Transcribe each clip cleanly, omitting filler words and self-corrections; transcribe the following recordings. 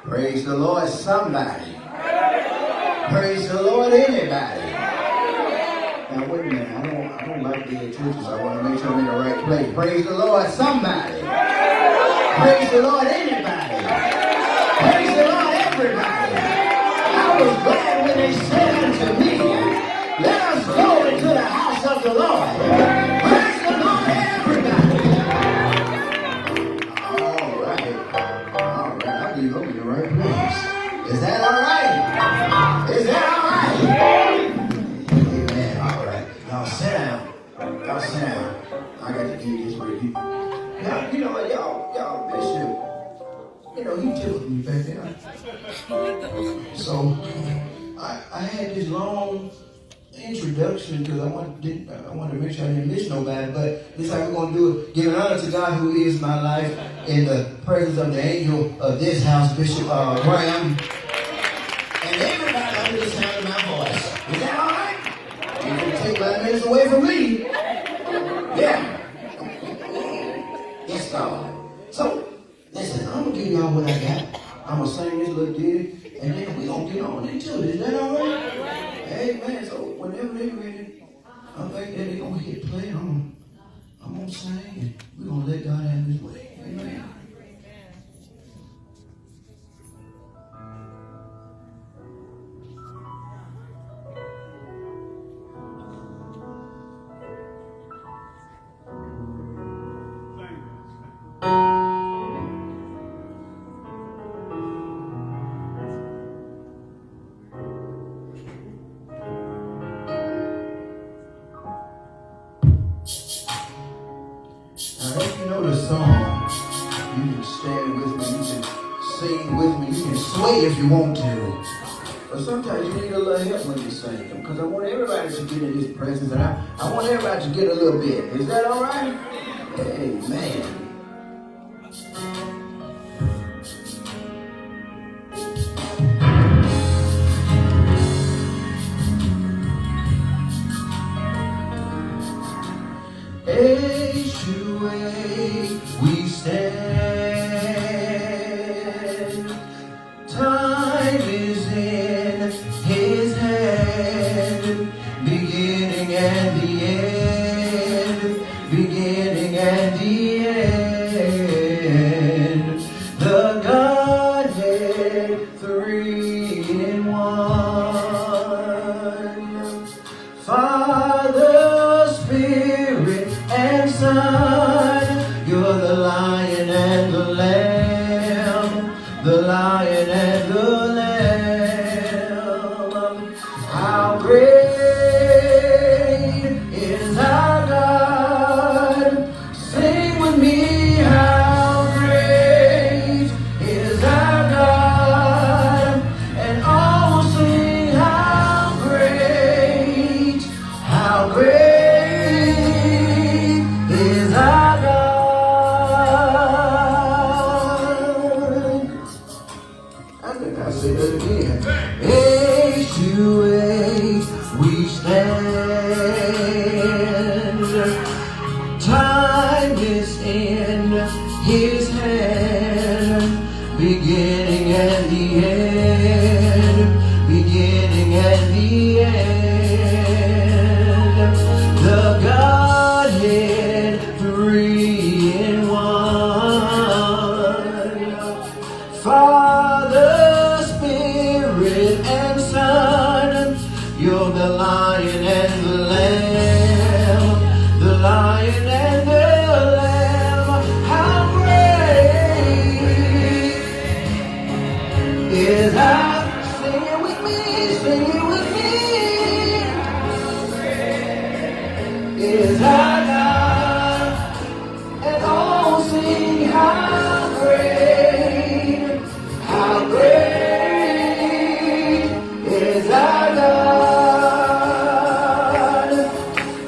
Praise the Lord, somebody. Praise the Lord, anybody. Now, wait a minute. I don't like being churches. I want to make sure I'm in the right place. Praise the Lord, somebody. Praise the Lord, anybody. Praise the Lord, everybody. I was glad when they said unto me, let us go into the house of the Lord. Praise the Lord, everybody. All right. I believe I'm in the right place. Is that all right? Is that all right? Amen. All right. Y'all sit down. I got to give you this with you. Now, you know what, y'all, Bishop, you know, he tickled me back there. So, I had this long introduction because I wanted to make sure I didn't miss nobody, but this how we're going to do it. Giving honor to God who is my life in the presence of the angel of this house, Bishop Graham, and everybody under the sound of my voice. Is that all right? You can take 5 minutes away from me. Yeah. Yes, God. So, listen, I'm going to give y'all what I got. I'm going to sing this little ditty, and then we're going to get on into it. Is that all right? Amen. So, whenever they're ready, I think that they're going to hit play. I'm going to sing, and we're going to let God have his way. Amen. If you want to, but sometimes you need a little help when you sing them, because I want everybody to get in his presence, and I want everybody to get a little bit. Is that all right? Amen. We stand. Time is in his hand, beginning and the end, beginning and the end. The Godhead, 3 in 1. Father, Spirit, and Son, you're the Lion and the Lamb, the Lion and the Lamb. How great is our God? Sing with me, how great is our God? And all will sing, how great is our God. I think I'll say that again. Age to age we stand. Time is in his hand, beginning and the end, beginning and the end. The Godhead, 3 in 1. Father, Spirit, and Son, you're the Lion and the Lamb, the Lion and the Lamb. How great is our, sing it with me, sing it with me, is our God, and all sing how great is our God.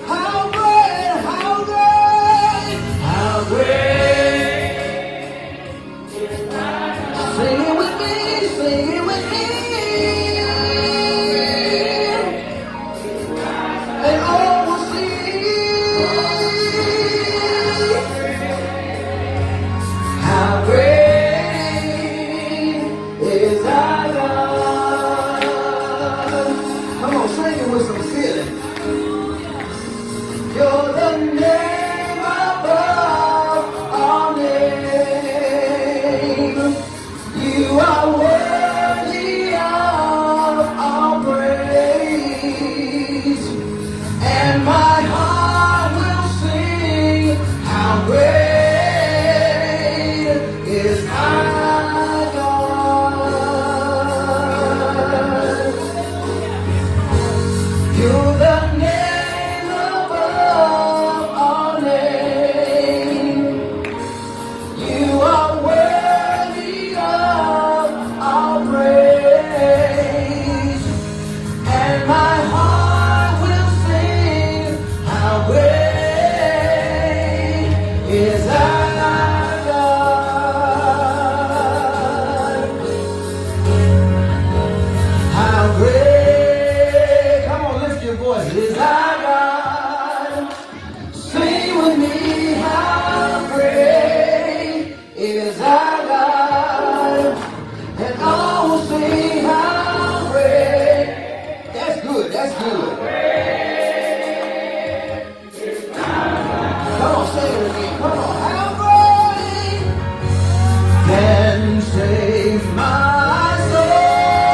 How great is our God. Sing it with me, sing it with me. And all will sing how great good. Come on, say it again. Come on. How great can save my soul,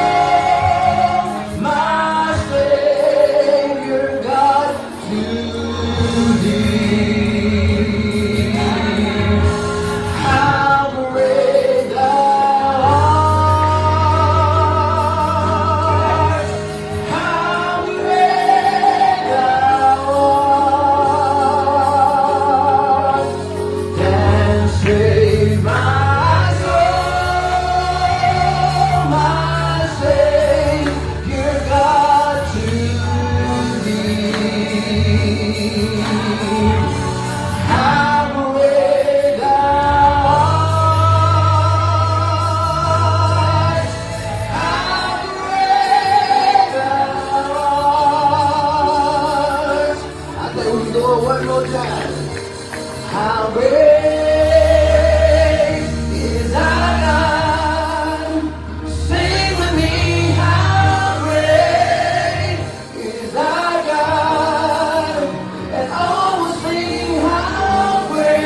my Savior God, to thee. How great thou art. How great thou art. Can save my soul, my Savior God, to thee. How great thou art. How great thou art. I think we can do it one more time. How great is our God? Sing with me. How great is our God? And all will sing. How great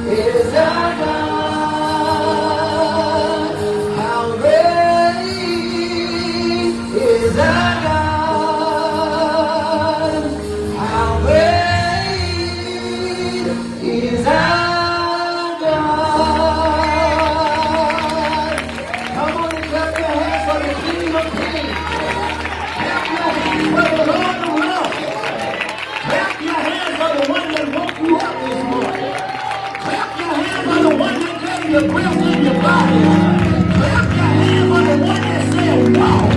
is our God? How great is our God? How great is our God? Come on and clap your hands for the King of Kings. Clap your hands for the Lord of Lords. Clap your hands for the one that woke you up this morning. Clap your hands for the one that gave you breath in your body. Clap your hands for the one that said walk.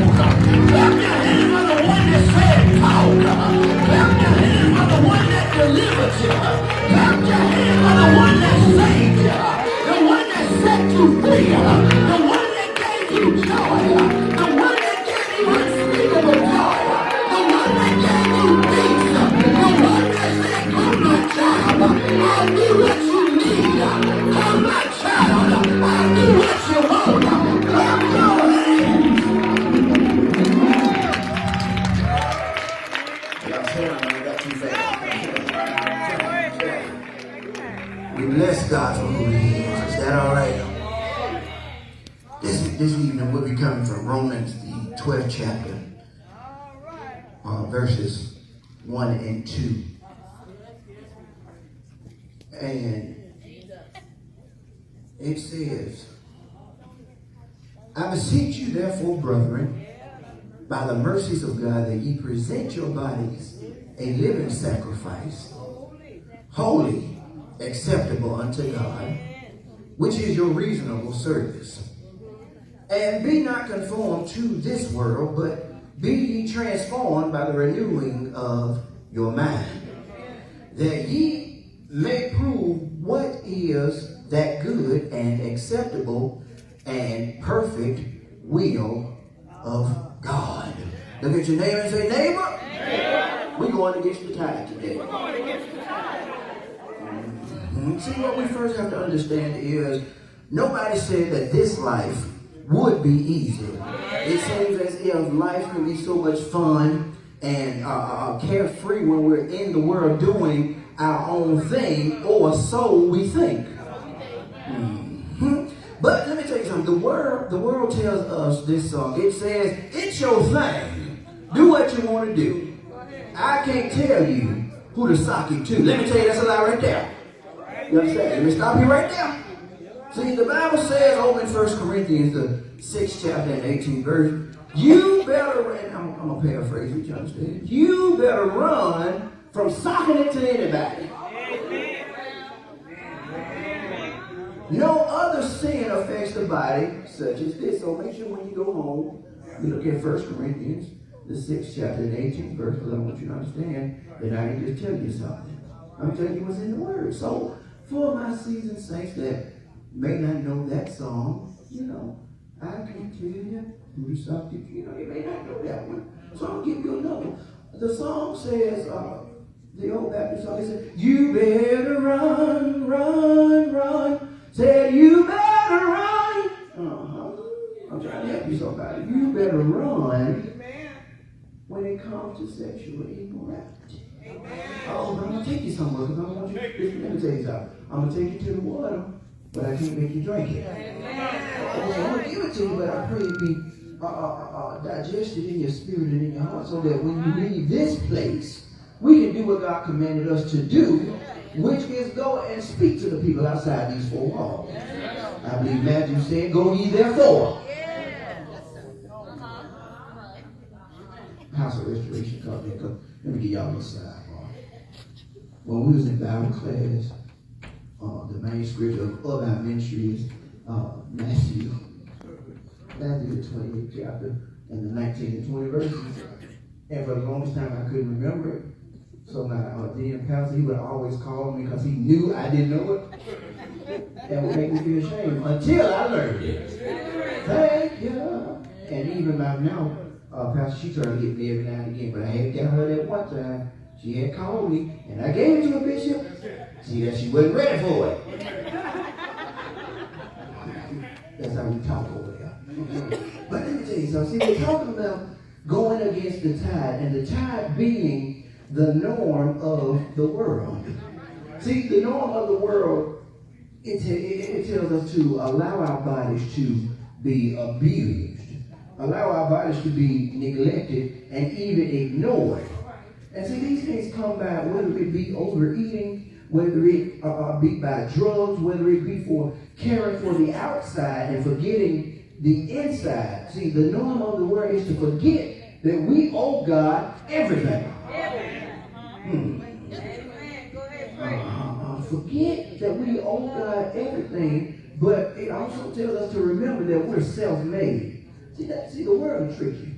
Clap your hands for the one that said talk. Clap your hands for the one that delivered you. Clap your hands for the one that saved you. The one that set you free. The one that gave you joy. The one that gave you unspeakable joy. The one that gave you peace. The one that said, come my child, I'll do what you need. Come my child, I'll do what you want. Clap your hands. We bless God for who He is. Is that all right? This evening we'll be coming from Romans, the 12th chapter, verses 1 and 2. And it says, I beseech you therefore, brethren, by the mercies of God, that ye present your bodies a living sacrifice, holy, acceptable unto God, which is your reasonable service. And be not conformed to this world, but be ye transformed by the renewing of your mind, that ye may prove what is that good and acceptable and perfect will of God. Look at your neighbor and say, neighbor, we're going against the tide today. See, what we first have to understand is nobody said that this life would be easy. It seems as if life can be so much fun and carefree when we're in the world doing our own thing, or so we think. But let me tell you something. The world tells us this song. It says, it's your thing. Do what you want to do. I can't tell you who to sock it to. Let me tell you, that's a lie right there. You understand? Let me stop you right there. See, the Bible says over in 1 Corinthians, the 6th chapter and 18th verse, you better, and I'm going to paraphrase it, you understand? You better run from socking it to anybody. No other sin affects the body such as this. So make sure when you go home, you look at 1 Corinthians, the 6th chapter and 18th verse, because I want you to understand that I didn't just tell you something. I'm telling you what's in the Word. So for my seasoned saints that may not know that song, I can't tell you who to sock it. You may not know that one. So I'll give you another one. The song says, the old Baptist song, it says, you better run, run, run. Said you better run. I'm trying to help you. to sexual immorality. Oh, but I'm going to take you somewhere because I want you. Let me tell you something. I'm going to take you to the water, but I can't make you drink it. I'm going to give it to you, but I pray it be digested in your spirit and in your heart so that when you leave this place, we can do what God commanded us to do, which is go and speak to the people outside these four walls. I believe Matthew said, go ye therefore. House of Restoration comes. Let me give y'all a sidebar. When we was in Bible class, the main scripture of our ministry is Matthew the 28th chapter and the 19th and 20 verses. And for the longest time I couldn't remember it. So my dean pastor, he would always call me because he knew I didn't know it. That would make me feel ashamed until I learned it. Thank you. And even by now, Pastor, she tried to get me every now and again, but I had got her that one time. She had called me, and I gave it to a bishop. See that she wasn't ready for it. That's how we talk over there. But let me tell you something. See, we're talking about going against the tide, and the tide being the norm of the world. See, the norm of the world, it tells us to allow our bodies to be abused, allow our bodies to be neglected and even ignored. And see, these things come by whether it be overeating, whether it be by drugs, whether it be for caring for the outside and forgetting the inside. See, the norm of the world is to forget that we owe God everything. Forget that we owe God everything, but it also tells us to remember that we're self-made. See, the world will trick you.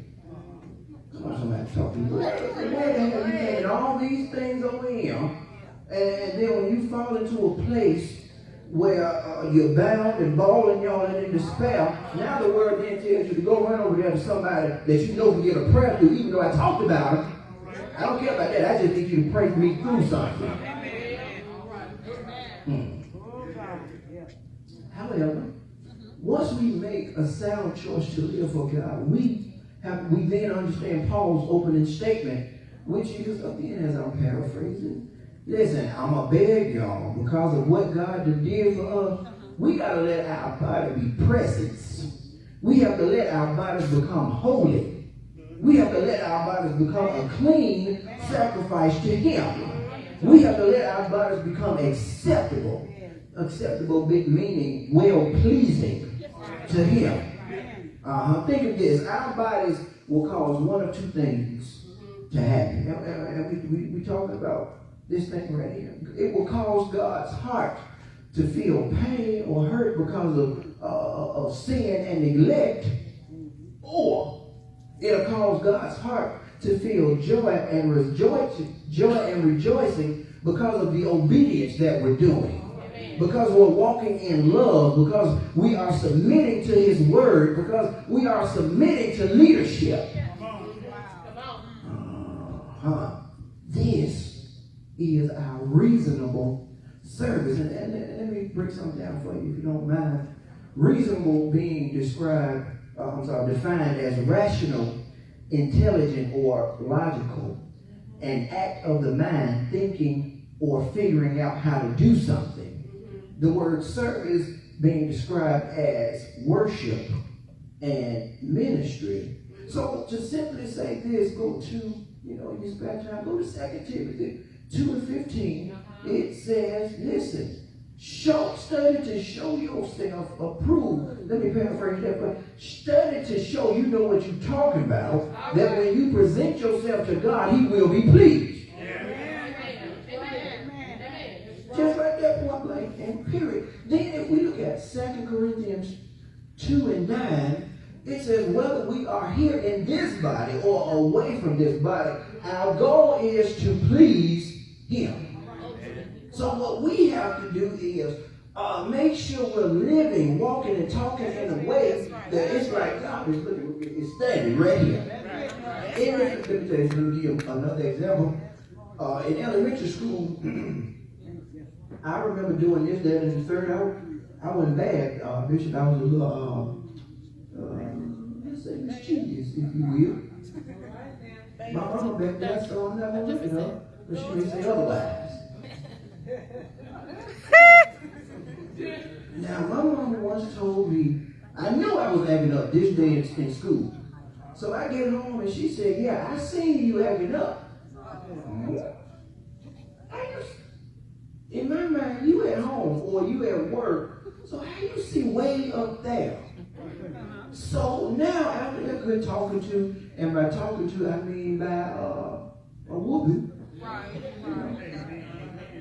Come on, somebody talk to me. The world has you thinking all these things over here, and then when you fall into a place where you're bound and bawling y'all and in despair, now the world then tells you to go run over there to somebody that you know can get a prayer through, even though I talked about it. I don't care about that. I just need you to pray for me through something. However, once we make a sound choice to live for God, we then understand Paul's opening statement, which is, again, as I'm paraphrasing, listen, I'm going to beg y'all, because of what God did for us, we got to let our body be presence. We have to let our bodies become holy. We have to let our bodies become a clean sacrifice to Him. We have to let our bodies become acceptable. Acceptable meaning well-pleasing to Him. Think of this. Our bodies will cause one of two things to happen. And we talking about this thing right here. It will cause God's heart to feel pain or hurt because of sin and neglect, or it'll cause God's heart to feel joy and rejoicing because of the obedience that we're doing. Because we're walking in love, because we are submitting to His word, because we are submitting to leadership. This is our reasonable service. And let me break something down for you, if you don't mind. Reasonable being defined as rational, intelligent, or logical. An act of the mind thinking or figuring out how to do something. The word service being described as worship and ministry. So to simply say this, go to, your spare time, go to 2 Timothy 2:15. It says, listen, study to show yourself approved. Let me paraphrase that, but study to show you know what you're talking about, that when you present yourself to God, He will be pleased. Just like that, point blank and period. Then if we look at 2 Corinthians 2:9, it says whether we are here in this body or away from this body, our goal is to please Him. So what we have to do is make sure we're living, walking, and talking in a way that it's like God is looking, is standing right here. Let me give you another example. In elementary school, I remember doing this, that, and the third. I wasn't bad, Bishop. I was a little, let's say, mischievous, if you will. My mama bet that, so I'm not going to look at her, but she may say otherwise. Now, my mama once told me, I knew I was acting up this day in school. So I get home and she said, yeah, I seen you acting up. In my mind, you at home or you at work, so how you see way up there? So now, after that good talking to, and by talking to, I mean by a whooping.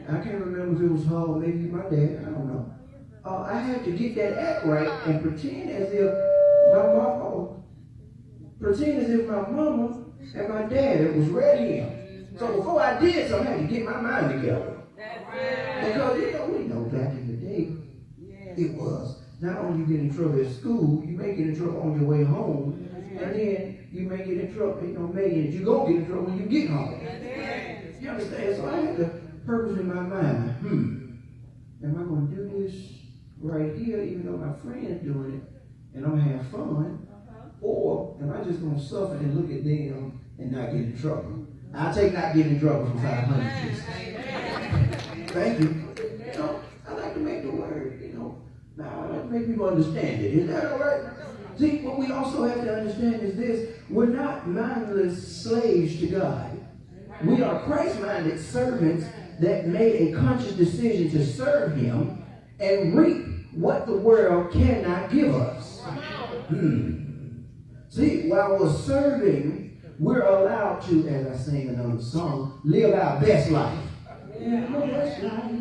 I can't remember if it was her or maybe my dad, I don't know. I had to get that act right and pretend as if my mama and my dad was ready here. So before I did something, I had to get my mind together. Because we know back in the day, it was not only you get in trouble at school, you may get in trouble on your way home, and then you may get in trouble, maybe you go get in trouble when you get home. You understand? So I had to purpose in my mind, am I going to do this right here, even though my friend's doing it, and I'm going to have fun, or am I just going to suffer and look at them and not get in trouble? I'll take not getting in trouble for 500 Jesus. Thank you. I like to make the word, I like to make people understand it. Is that all right? See, what we also have to understand is this. We're not mindless slaves to God. We are Christ-minded servants that made a conscious decision to serve Him and reap what the world cannot give us. See, while we're serving, we're allowed to, as I sing another song, live our best life. Best life.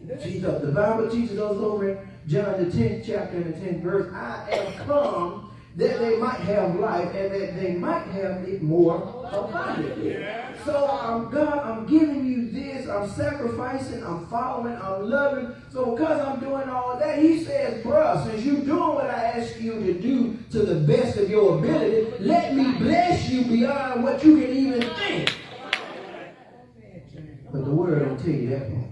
That's it. The Bible teaches us over in John the 10th chapter and the 10th verse, I am come that they might have life and that they might have it more abundantly. So God, I'm giving you this, I'm sacrificing, I'm following, I'm loving. So because I'm doing all that, He says, bruh, since you're doing what I asked you to do to the best of your ability, let me bless you beyond what you can even think. But the word don't tell you that part.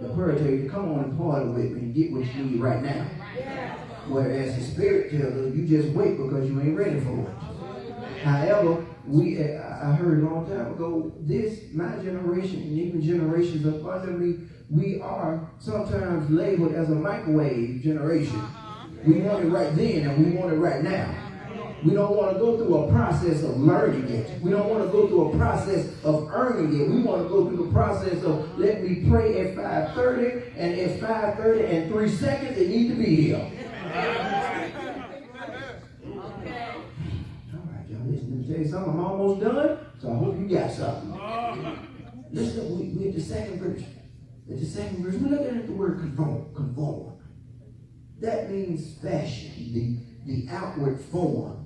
The word tells you to come on and party with me and get what you need right now. Whereas the Spirit tells us you just wait because you ain't ready for it. However, I heard a long time ago, my generation and even generations up under me, we are sometimes labeled as a microwave generation. We want it right then and we want it right now. We don't want to go through a process of learning it. We don't want to go through a process of earning it. We want to go through the process of let me pray at 5:30, and at 5:30 and 3 seconds it needs to be here. All right, y'all, listen, let me tell you something. I'm almost done, so I hope you got something. Listen, we at the second verse. At the second verse, we're looking at the word conform. That means fashion, the outward form.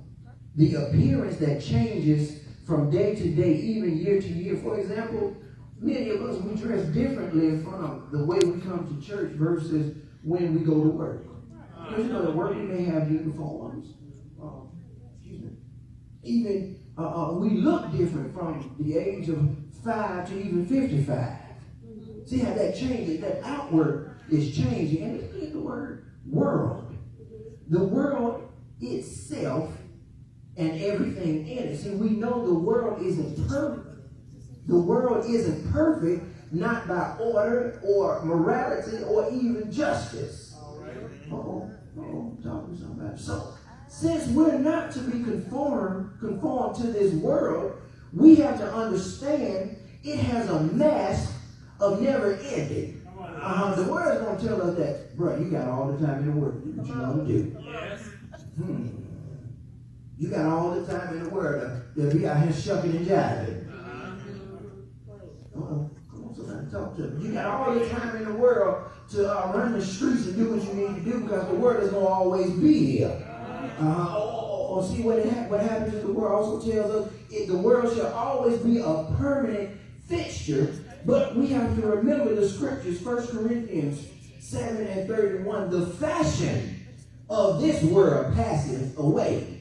The appearance that changes from day to day, even year to year. For example, many of us, we dress differently from the way we come to church versus when we go to work. Because at work we may have uniforms. Even we look different from the age of 5 to even 55. See how that changes? That outward is changing. And let's look at the word world. The world itself and everything in it. See, we know the world isn't perfect. The world isn't perfect, not by order or morality or even justice. Talking to somebody. So, since we're not to be conformed to this world, we have to understand it has a mask of never ending. The word is going to tell us that, bro, you got all the time in the world to do what you want to do. Yes. You got all the time in the world to be out here shucking and jiving. Come on, somebody talk to me. You got all the time in the world to run the streets and do what you need to do because the word is going to always be here. See what happens is the word also tells us the world shall always be a permanent fixture, but we have to remember the scriptures, 1 Corinthians 7:31, the fashion of this world passeth away.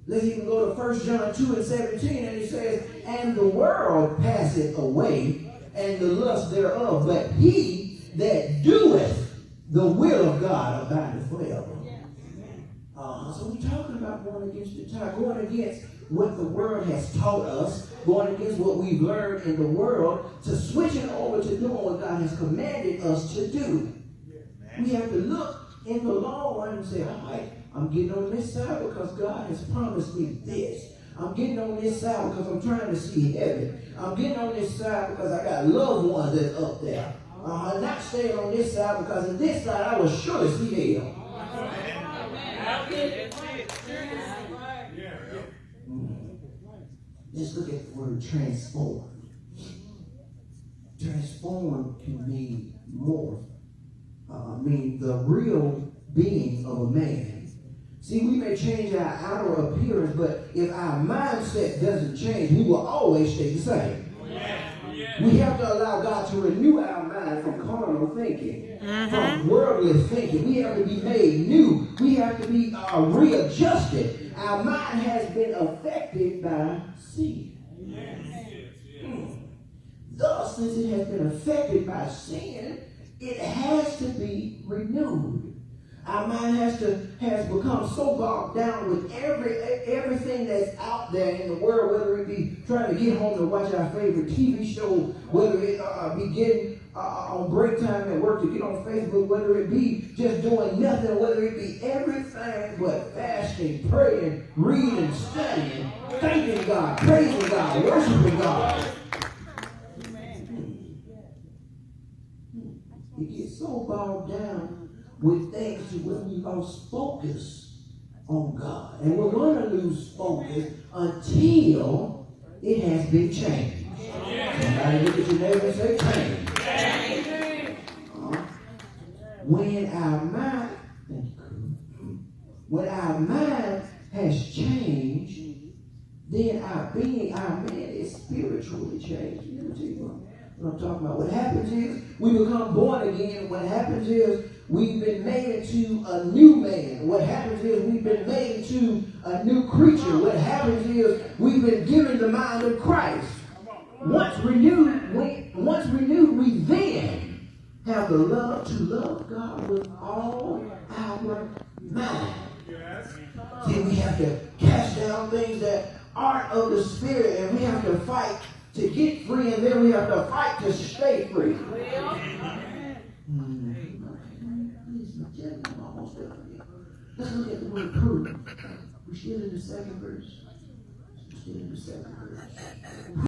Let's even go to 1 John 2:17, and it says, and the world passeth away, and the lust thereof, but he that doeth the will of God abideth forever. So we're talking about going against the tide, going against what the world has taught us, going against what we've learned in the world, to switching over to doing what God has commanded us to do. We have to look in the long run and say, all right, I'm getting on this side because God has promised me this. I'm getting on this side because I'm trying to see heaven. I'm getting on this side because I got loved ones that's up there. I'm not staying on this side because on this side I will surely see hell. Let's look at the word transform. Transform can mean more. Mean the real being of a man. See, we may change our outer appearance, but if our mindset doesn't change, we will always stay the same. We have to allow God to renew our mind from carnal thinking, from worldly thinking. We have to be made new. We have to be readjusted. Our mind has been affected by sin. Thus, since it has been affected by sin, it has to be renewed. Our mind has become so bogged down with everything that's out there in the world, whether it be trying to get home to watch our favorite TV show, whether it be getting on break time at work to get on Facebook, whether it be just doing nothing, whether it be everything but fasting, praying, reading, studying, thanking God, praising God, worshiping God. It gets so bogged down with things to where we lose focus on God. And we're going to lose focus until it has been changed. Somebody look at your neighbor and say, change. When our mind has changed, then our man is spiritually changed. Let me tell you what I'm talking about. What happens is we become born again. What happens is we've been made into a new man. What happens is we've been made into a new creature. What happens is we've been given the mind of Christ. Once renewed, we then have the love to love God with all our mind. Then we have to cast down things that aren't of the Spirit, and we have to fight to get free, and then we have to fight to stay free. Let's look at the word prove. We're still in the second verse.